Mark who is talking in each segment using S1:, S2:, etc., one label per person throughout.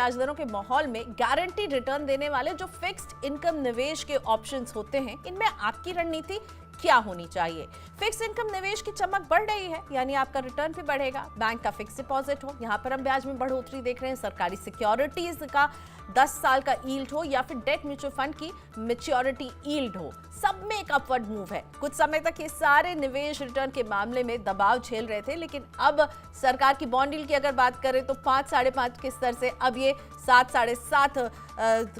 S1: ब्याज दरों के माहौल में गारंटीड रिटर्न देने वाले जो फिक्स्ड इनकम निवेश के ऑप्शंस होते हैं, इनमें आपकी रणनीति क्या होनी चाहिए? फिक्स इनकम निवेश की चमक बढ़ रही है, यानी आपका रिटर्न भी बढ़ेगा। बैंक का फिक्स डिपॉजिट हो, यहाँ पर हम ब्याज में बढ़ोतरी देख रहे हैं। सरकारी सिक्योरिटीज का 10 साल का यील्ड हो या फिर डेट म्यूचुअल फंड की मैच्योरिटी यील्ड हो, सब में एक अपवर्ड मूव है। कुछ समय तक ये सारे निवेश रिटर्न के मामले में दबाव झेल रहे थे, लेकिन अब सरकार की बॉन्ड यील्ड की अगर बात करें तो 5-5.5 के स्तर से अब ये 7-7.5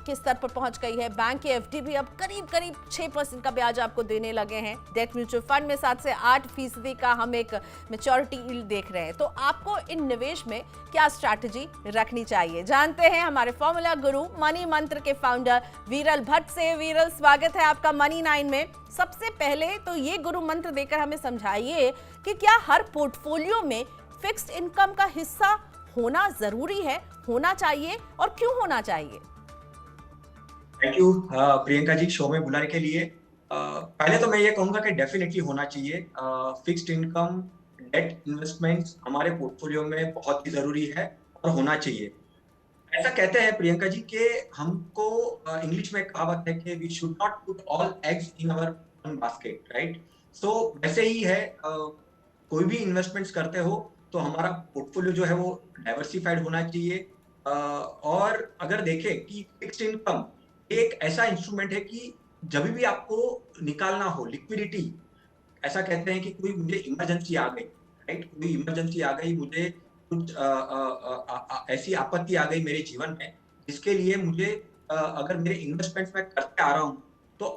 S1: के स्तर पर पहुंच गई है। बैंक के एफडी भी अब करीब 6% का ब्याज आपको देने लगे हैं। डेट म्यूचुअल फंड में 7 से 8% का हम एक मैच्योरिटी यील्ड देख रहे हैं। तो आपको इन निवेश में क्या स्ट्रैटेजी रखनी चाहिए, जानते हैं हमारे फॉर्मूला गुरु मनी मंत्र के फाउंडर वीरल भट्ट से। वीरल, स्वागत है आपका मनी 9 में। सबसे पहले तो ये गुरु मंत्र देकर हमें समझाइए कि क्या हर पोर्टफोलियो में फिक्स्ड इनकम का हिस्सा होना जरूरी है, होना चाहिए, और क्यों होना चाहिए?
S2: Thank you Priyanka ji, show में बुलाने के लिए। पहले तो मैं ये कहूंगा कि डेफिनेटली होना चाहिए। फिक्स्ड इनकम डेट इन्वेस्टमेंट्स हमारे पोर्टफोलियो में बहुत ही जरूरी है और होना चाहिए। ऐसा कहते हैं प्रियंका जी कि हमको इंग्लिश में कहावत है कि we should not put all eggs in our one basket, right? So वैसे ही है, कोई भी इन्वेस्टमेंट्स करते हो तो हमारा पोर्टफोलियो जो है वो डाइवर्सिफाइड होना चाहिए। और अगर देखें कि फिक्स्ड इनकम एक ऐसा इंस्ट्रूमेंट है कि जब भी आपको निकालना हो लिक्विडिटी, ऐसा कहते हैं कि कोई मुझे इमरजेंसी आ गई, राइट? कोई इमरजेंसी आ गई, मुझे कुछ ऐसी आपत्ति आ गई मेरे जीवन में जिसके लिए मुझे अगर मेरे इन्वेस्टमेंट्स में करते आ रहा हूं तो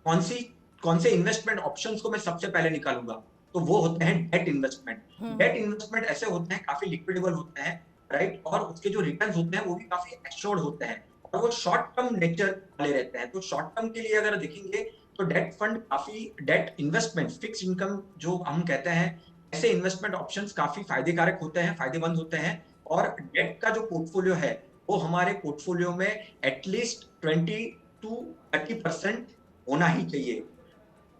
S2: कौन से इन्वेस्टमेंट ऑप्शंस को मैं सबसे पहले निकालूंगा? तो वो होते हैं डेट इन्वेस्टमेंट। डेट इन्वेस्टमेंट ऐसे होते हैं, काफी लिक्विडेबल होते हैं, राइट? और उसके जो रिटर्न्स होते हैं वो भी काफी एश्योर्ड होते हैं और वो शॉर्ट टर्म नेचर वाले रहते हैं। तो शॉर्ट टर्म के लिए अगर देखेंगे तो डेट फंड काफी, डेट इन्वेस्टमेंट, फिक्स इनकम जो हम कहते हैं, ऐसे इन्वेस्टमेंट ऑप्शंस काफी फायदेकारक होते हैं, फायदेमंद होते हैं। और डेट का जो पोर्टफोलियो है वो हमारे पोर्टफोलियो में एटलीस्ट 20-30% होना ही चाहिए।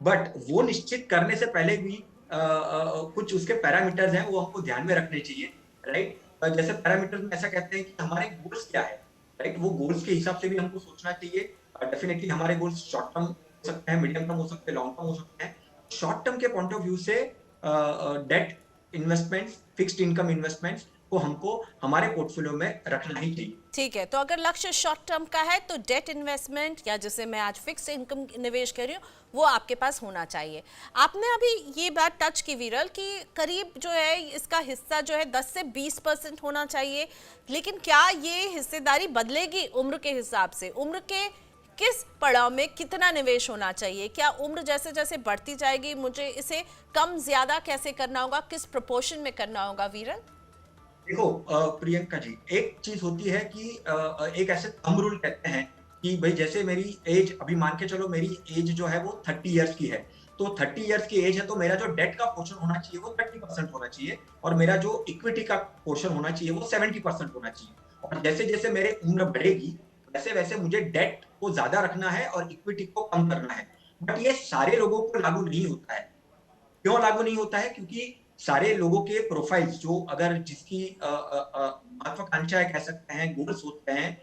S2: बट वो निश्चित करने से पहले भी कुछ उसके पैरामीटर्स हैं, वो हमको ध्यान में रखने चाहिए, राइट? जैसे पैरामीटर्स में ऐसा कहते हैं कि हमारे गोल्स क्या है, राइट? वो गोल्स के हिसाब से भी हमको सोचना चाहिए। डेफिनेटली हमारे गोल्स शॉर्ट टर्म हो सकते हैं, मीडियम टर्म हो सकते हैं, लॉन्ग टर्म हो सकते हैं। शॉर्ट टर्म के पॉइंट ऑफ व्यू से debt investments, fixed income investments को हमको हमारे पोर्टफोलियो में रखना ही चाहिए।
S1: ठीक है, तो अगर लक्ष्य शॉर्ट टर्म का है तो डेट इन्वेस्टमेंट, या जिसे मैं आज फिक्स इनकम निवेश कर रही हूँ, वो आपके पास होना चाहिए। आपने अभी ये बात टच की वीरल कि करीब जो है इसका हिस्सा जो है 10 से 20% होना चाहिए, लेकिन क्या ये हिस्सेदारी बदलेगी उम्र के हिसाब से? उम्र के किस पड़ाव में कितना निवेश होना चाहिए? क्या उम्र जैसे जैसे बढ़ती जाएगी मुझे इसे कम ज्यादा कैसे करना होगा, किस प्रोपोर्शन में करना होगा वीरल?
S2: देखो प्रियंका जी, एक चीज होती है कि एक ऐसे थंब रूल कहते हैं कि भाई जैसे मेरी एज, अभी मान के चलो मेरी एज जो है वो 30 इयर्स की है, तो 30 इयर्स की एज है तो मेरा जो डेट का पोर्शन होना चाहिए वो 30% होना चाहिए और मेरा जो इक्विटी का पोर्शन होना चाहिए वो 70% होना चाहिए। और जैसे जैसे मेरी उम्र बढ़ेगी वैसे वैसे मुझे डेट को ज्यादा रखना है और इक्विटी को कम करना है। बट ये सारे लोगों को लागू नहीं होता है। क्यों लागू नहीं होता है? क्योंकि सारे लोगों के प्रोफाइल्स, जो अगर जिसकी महत्वाकांक्षाएं कह सकते हैं, गोल्स होते हैं,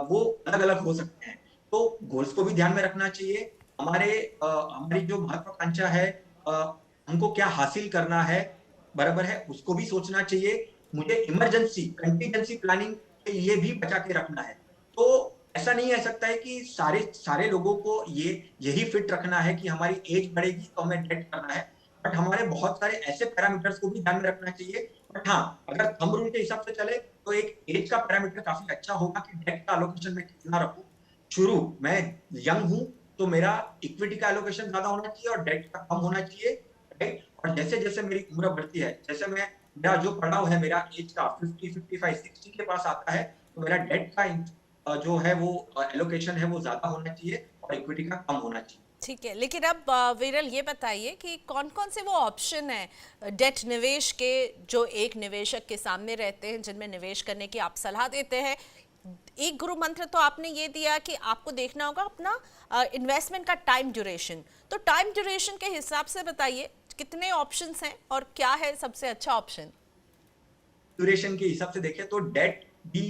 S2: वो अलग अलग हो सकते हैं। तो गोल्स को भी ध्यान में रखना चाहिए। हमारी जो महत्वाकांक्षा है, हमको क्या हासिल करना है, बराबर है, उसको भी सोचना चाहिए। मुझे इमरजेंसी कंटीजेंसी प्लानिंग के लिए भी बचा के रखना है। तो ऐसा नहीं हो सकता है कि सारे सारे लोगों को यही फिट रखना है कि हमारी एज बढ़ेगी तो हमें डेट करना है। बट हमारे बहुत सारे ऐसे पैरामीटर्स को भी ध्यान में रखना चाहिए। बट हाँ, अगर थंब रूल के हिसाब से चले तो एक एज का पैरामीटर काफी अच्छा होगा कि डेट का एलोकेशन में कितना रखूं। शुरू मैं यंग हूं तो मेरा इक्विटी का एलोकेशन ज्यादा होना चाहिए और डेट का कम होना चाहिए, राइट? और जैसे जैसे मेरी उम्र बढ़ती है, जैसे मेरा जो पड़ाव है, मेरा एज का 50, 55, 60 के पास आता है, तो मेरा डेट का जो है वो एलोकेशन है वो ज्यादा होना चाहिए और इक्विटी का कम होना चाहिए।
S1: ठीक है, लेकिन अब विरल ये बताइए कि कौन कौन से वो ऑप्शन हैं डेट निवेश के जो एक निवेशक के सामने रहते हैं, जिनमें निवेश करने की आप सलाह देते हैं। एक गुरु मंत्र तो आपने ये दिया कि आपको देखना होगा अपना इन्वेस्टमेंट का टाइम ड्यूरेशन, तो टाइम ड्यूरेशन के हिसाब से बताइए कितने ऑप्शंस हैं और क्या है सबसे अच्छा ऑप्शन?
S2: ड्यूरेशन के हिसाब से देखें तो डेट भी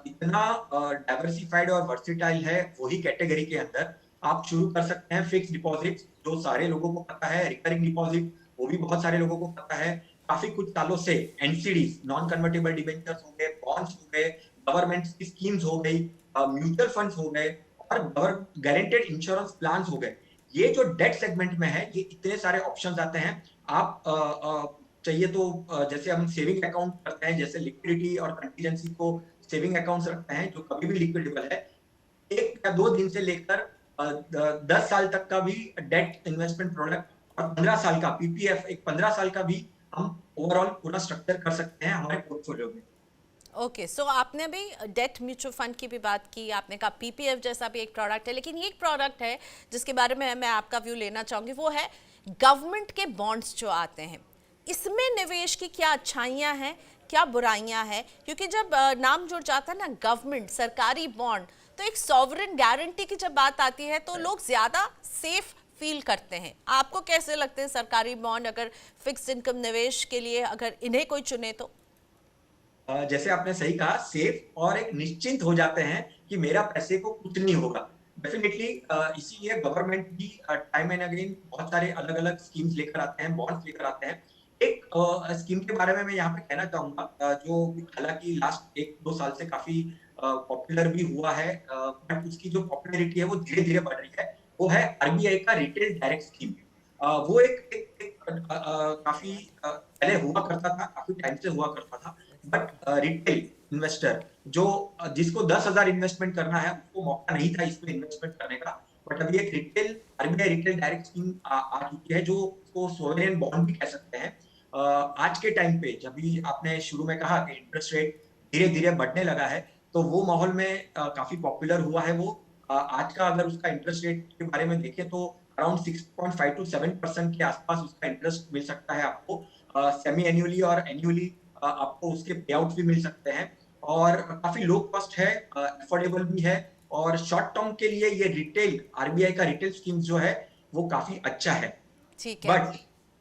S2: इतना डाइवर्सिफाइड और वर्सिटाइल है, वही कैटेगरी के अंदर आप शुरू कर सकते हैं फिक्स डिपॉजिट, जो सारे लोगों को पता है, रिकरिंग डिपॉजिट वो भी बहुत सारे लोगों को पता है। काफी कुछ सालों से एनसीडीज, नॉन कन्वर्टेबल डिबेंचर्स हो गए, बॉन्ड्स हो गए, गवर्नमेंट की स्कीम्स हो गई, म्यूचुअल फंड्स हो गए और गारंटेड इंश्योरेंस प्लान हो गए। ये जो डेट सेगमेंट में है, ये इतने सारे ऑप्शंस आते हैं। आप चाहिए तो जैसे हम सेविंग अकाउंट करते हैं, जैसे लिक्विडिटी और कंटीजेंसी को सेविंग अकाउंट्स रखते हैं जो कभी भी लिक्विडेबल है, 1 या 2 दिन से लेकर 10 साल तक का भी डेट इन्वेस्टमेंट प्रोडक्ट और 15 साल का पीपीएफ, एक 15 साल का भी हम ओवरऑल पूरा स्ट्रक्चर कर सकते हैं हमारे पोर्टफोलियो में।
S1: ओके, सो आपने भी डेट म्यूचुअल फंड की भी बात की, आपने कहा पीपीएफ जैसा भी एक प्रोडक्ट है, लेकिन ये एक प्रोडक्ट है जिसके बारे में मैं आपका व्यू लेना चाहूंगी, वो है गवर्नमेंट के बॉन्ड्स जो आते हैं। इसमें निवेश की क्या अच्छाइयाँ हैं, क्या बुराइयाँ हैं? क्योंकि जब नाम जुड़ जाता है ना गवर्नमेंट, सरकारी बॉन्ड, तो एक सॉवरेन गारंटी की जब बात आती है तो लोग ज़्यादा सेफ फील करते हैं। आपको कैसे लगते हैं सरकारी बॉन्ड, अगर फिक्स्ड इनकम निवेश के लिए अगर इन्हें कोई चुने तो?
S2: जैसे आपने सही कहा, सेफ और एक निश्चिंत हो जाते हैं कि मेरा पैसे को कुछ नहीं होगा। डेफिनेटली इसीलिए गवर्नमेंट भी टाइम एंड अगेन बहुत सारे अलग अलग स्कीम्स लेकर आते हैं, बॉन्ड्स लेकर आते हैं। एक स्कीम के बारे में मैं यहाँ पे कहना चाहूंगा, जो हालांकि लास्ट 1-2 साल से काफी पॉपुलर भी हुआ है, बट उसकी जो पॉपुलैरिटी है वो धीरे धीरे बढ़ रही है। वो है आरबीआई का रिटेल डायरेक्ट स्कीम। वो काफी पहले हुआ करता था, काफी टाइम से हुआ करता था, बट रिटेल इन्वेस्टर जो जिसको 10,000 इन्वेस्टमेंट करना है, उसको मौका नहीं था इसमें इन्वेस्टमेंट करने का। बट अभी एक retail RBI retail direct scheme आ चुकी है, जो उसको सोवरेन बॉन्ड भी कह सकते हैं। आज के टाइम पे जब भी आपने शुरू में कहा कि इंटरेस्ट रेट धीरे धीरे बढ़ने लगा है, तो वो माहौल में काफी पॉपुलर हुआ है वो। आज का अगर उसका इंटरेस्ट रेट के बारे में देखें तो अराउंड 6.5 to 7% के आसपास उसका इंटरेस्ट मिल सकता है आपको, सेमी एन्युअली और एन्युअली आपको उसके पे आउट भी मिल सकते हैं, और काफी लो कॉस्ट है, अफोर्डेबल भी है, और शॉर्ट टर्म के लिए ये रिटेल आरबीआई का रिटेल स्कीम जो है वो काफी अच्छा है।
S1: ठीक है,
S2: बट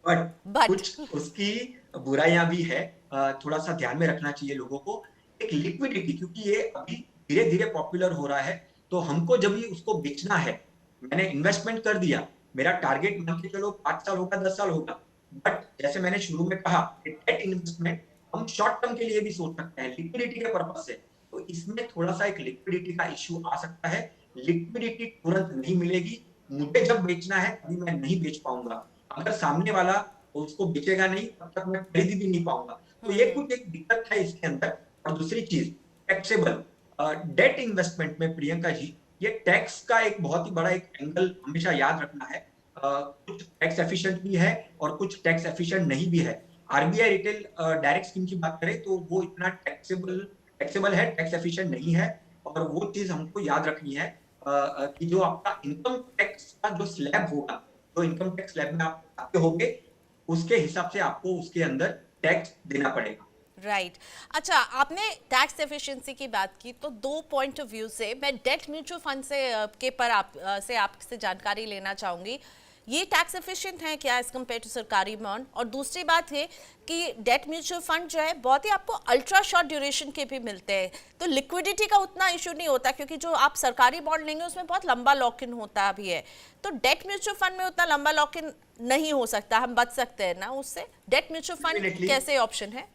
S2: बट
S1: बट
S2: कुछ उसकी बुराइयां भी है, थोड़ा सा ध्यान में रखना चाहिए लोगों को। एक लिक्विडिटी, क्योंकि ये अभी धीरे धीरे पॉपुलर हो रहा है, तो हमको जब भी उसको बेचना है, मैंने इन्वेस्टमेंट कर दिया, मेरा टारगेट मान के चलो 5 साल होगा, 10 साल होगा, बट जैसे मैंने शुरू में कहा डेट इन्वेस्टमेंट हम शॉर्ट टर्म के लिए भी सोच सकते हैं लिक्विडिटी के पर्पज से, तो इसमें थोड़ा सा एक लिक्विडिटी का इश्यू आ सकता है। लिक्विडिटी तुरंत नहीं मिलेगी, मुझे जब बेचना है तभी मैं नहीं बेच पाऊंगा, अगर सामने वाला उसको बेचेगा नहीं तब तक मैं खरीद भी नहीं पाऊंगा। तो ये कुछ एक दिक्कत है इसके अंदर। और दूसरी चीज, टैक्सेबल डेट इन्वेस्टमेंट में प्रियंका जी, ये टैक्स का एक बहुत ही बड़ा एक एंगल हमेशा याद रखना है। कुछ टैक्स एफिशिएंट भी है और कुछ टैक्स एफिशिएंट नहीं भी है। आरबीआई रिटेल डायरेक्ट स्कीम की बात करें तो वो इतना टैक्सेबल है, टैक्स एफिशिएंट नहीं है, और वो चीज हमको याद रखनी है कि जो आपका इनकम टैक्स का जो स्लैब होगा, जो इनकम टैक्स स्लैब में आप आते होंगे, उसके हिसाब से आपको उसके अंदर टैक्स देना पड़ेगा।
S1: राइट अच्छा, आपने टैक्स एफिशिएंसी की बात की, तो दो पॉइंट ऑफ व्यू से मैं डेट म्यूचुअल फंड से के पर आपसे जानकारी लेना चाहूंगी। ये टैक्स एफिशिएंट है क्या एज कम्पेयर टू सरकारी बॉन्ड? और दूसरी बात है कि डेट म्यूचुअल फंड जो है बहुत ही आपको अल्ट्रा शॉर्ट ड्यूरेशन के भी मिलते हैं, तो लिक्विडिटी का उतना इशू नहीं होता, क्योंकि जो आप सरकारी बॉन्ड लेंगे उसमें बहुत लंबा लॉक इन होता भी है। तो डेट म्यूचुअल फंड में उतना लंबा लॉक इन नहीं हो सकता, हम बच सकते हैं ना उससे? डेट म्यूचुअल फंड कैसे ऑप्शन है?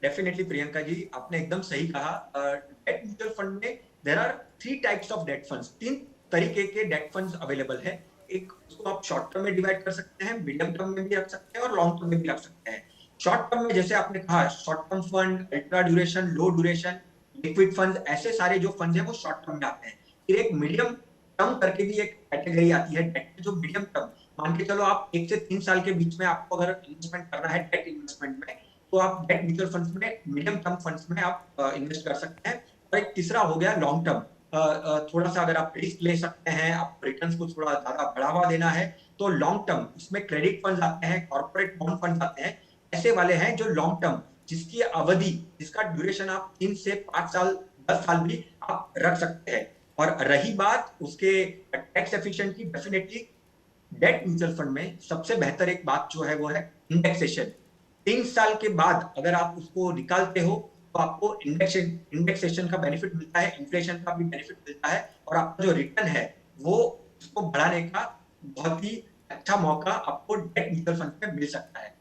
S2: डेफिनेटली प्रियंका जी, आपने एकदम सही कहा। डेट म्यूचुअल फंड में there are 3 types of debt funds, 3 तरीके के डेट फंड्स अवेलेबल है। एक उसको आप शॉर्ट टर्म में डिवाइड कर सकते हैं, मीडियम टर्म में भी रख सकते हैं और लॉन्ग टर्म में भी रख सकते हैं। शॉर्ट टर्म में जैसे आपने कहा, short term fund, ultra duration, low duration, liquid fund, ऐसे सारे जो फंड है वो शॉर्ट टर्म में आते हैं। फिर एक मीडियम टर्म करके भी एक कैटेगरी आती है डेट, जो मीडियम टर्म, मान के चलो आप 1 से 3 साल के बीच में आपको अगर इन्वेस्टमेंट करना है डेट इन्वेस्टमेंट में, तो आप डेट म्यूचुअल फंड्स में, मीडियम टर्म फंड्स में आप इन्वेस्ट कर सकते हैं। और एक तीसरा हो गया लॉन्ग टर्म, थोड़ा सा अगर आप रिस्क ले सकते हैं, आप रिटर्न्स को थोड़ा ज्यादा बढ़ावा देना है, तो लॉन्ग टर्म, इसमें क्रेडिट फंड्स आते हैं, कॉर्पोरेट बॉन्ड फंड्स आते हैं, ऐसे वाले हैं जो लॉन्ग टर्म, जिसकी अवधि, जिसका ड्यूरेशन आप 3 से 5 साल, 10 साल भी आप रख सकते हैं। और रही बात उसके टैक्स एफिशिएंट की, डेफिनेटली डेट म्यूचुअल फंड में सबसे बेहतर एक बात जो है वो है इंडेक्सेशन। 3 साल के बाद अगर आप उसको निकालते हो तो आपको इंडेक्सेशन का बेनिफिट मिलता है, इन्फ्लेशन का भी बेनिफिट मिलता है और आपका जो रिटर्न है वो उसको बढ़ाने का बहुत ही अच्छा मौका आपको डेट म्यूचुअल फंड में मिल सकता है।